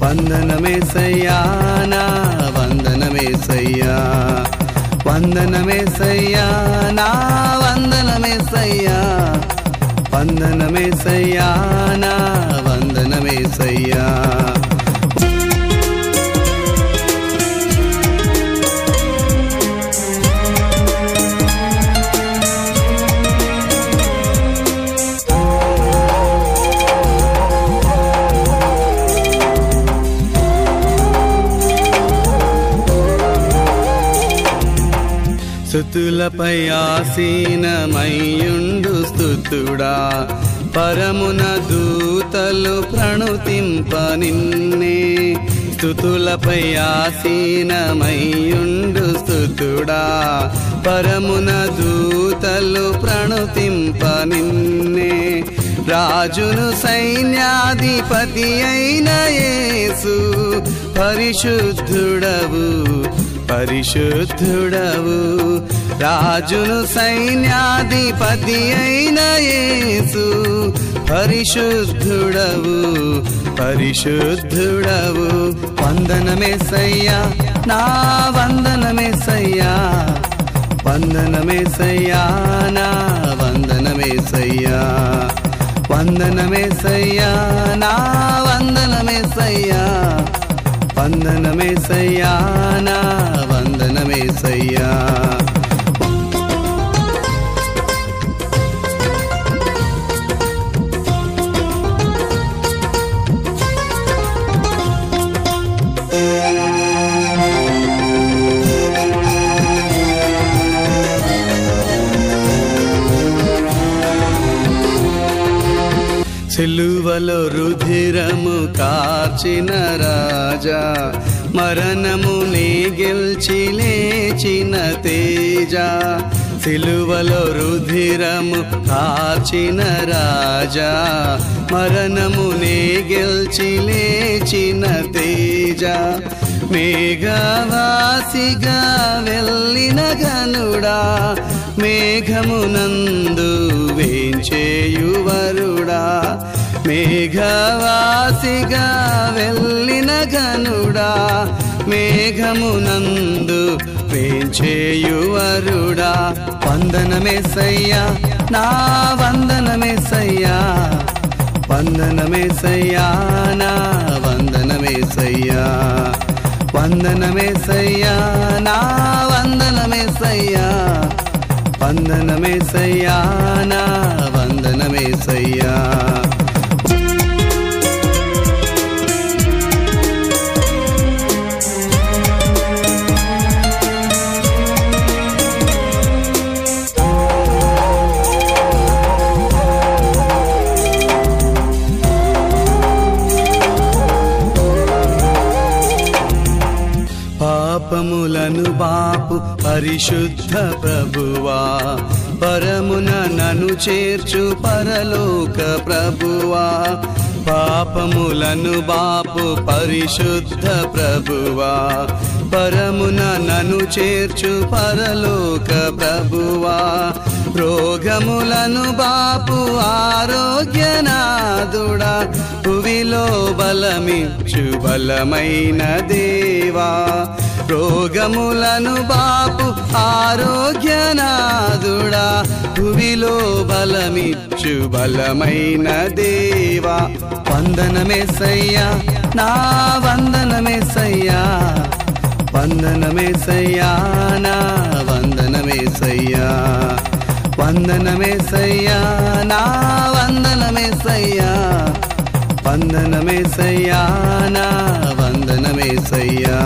వందనమేసయ్యా నా వందనమేసయ్యా వందనమేసయ్యా నా వందనమేసయ్యా వందనమేసయ్యా నా వందనమేసయ్యా స్తుతులపై ఆసీనమయ్యుండు స్తుతుడా పరమున దూతలు ప్రణుతింప నిన్నే స్తుతులపై ఆసీనమయ్యుండు స్తుతుడా పరమున దూతలు ప్రణుతింప నిన్నే రాజును సైన్యాధిపతి అయిన యేసు పరిశుద్ధుడవు పరిశుద్ధుడవు రాజును సైన్యాధిపతి అయిన యేసు పరిశుద్ధుడవు పరిశుద్ధుడవు వందనమేసయ్యా నా వందనమేసయ్యా వందనమేసయ్యా నా వందనమేసయ్యా వందనమేసయ్యా నా వందనమేసయ్యా వందనమేసయ్యా నా వందనమేసయ్యా సిలువలో రుధిరము కార్చిన రాజా మరణముని గెల్చి లేచిన తేజ సిలువలో రుధిరము కార్చిన రాజా మరణముని గెల్చి లేచిన తేజ మేఘవాసిగా వెళ్ళిన గనుడా మేఘమునందు వేంచేయువరుడా మేఘవాసిగా వెళ్ళిన గనుడా మేఘమునందు వేంచేయువరుడా వందనమేసయ్యా నా వందనమేసయ్యా వందనమేసయ్యా నా వందనమేసయ్యా వందనమేసయ్యా నా వందనమేసయ్యా వందనమేసయ్యా నా వందనమేసయ్యా పాపములను బాపు పరిశుద్ధ ప్రభువా పరమున నన్ను చేర్చు పరలోక ప్రభువా పాపములను బాపు పరిశుద్ధ ప్రభువా పరమున నన్ను చేర్చు పరలోక ప్రభువా రోగములను బాపు ఆరోగ్యనాథుడా భువిలో బలమిచ్చు బలమైన దేవా రోగములను బాపు ఆరోగ్యనాథుడా భువిలో బలమిచ్చు బలమైన దేవా వందనమేసయ్యా నా వందనమేసయ్యా వందనమేసయ్యా నా వందనమేసయ్యా వందనమేసయ్యా నా వందనమేసయ్యా వందనమేసయ్యా నా వందనమేసయ్యా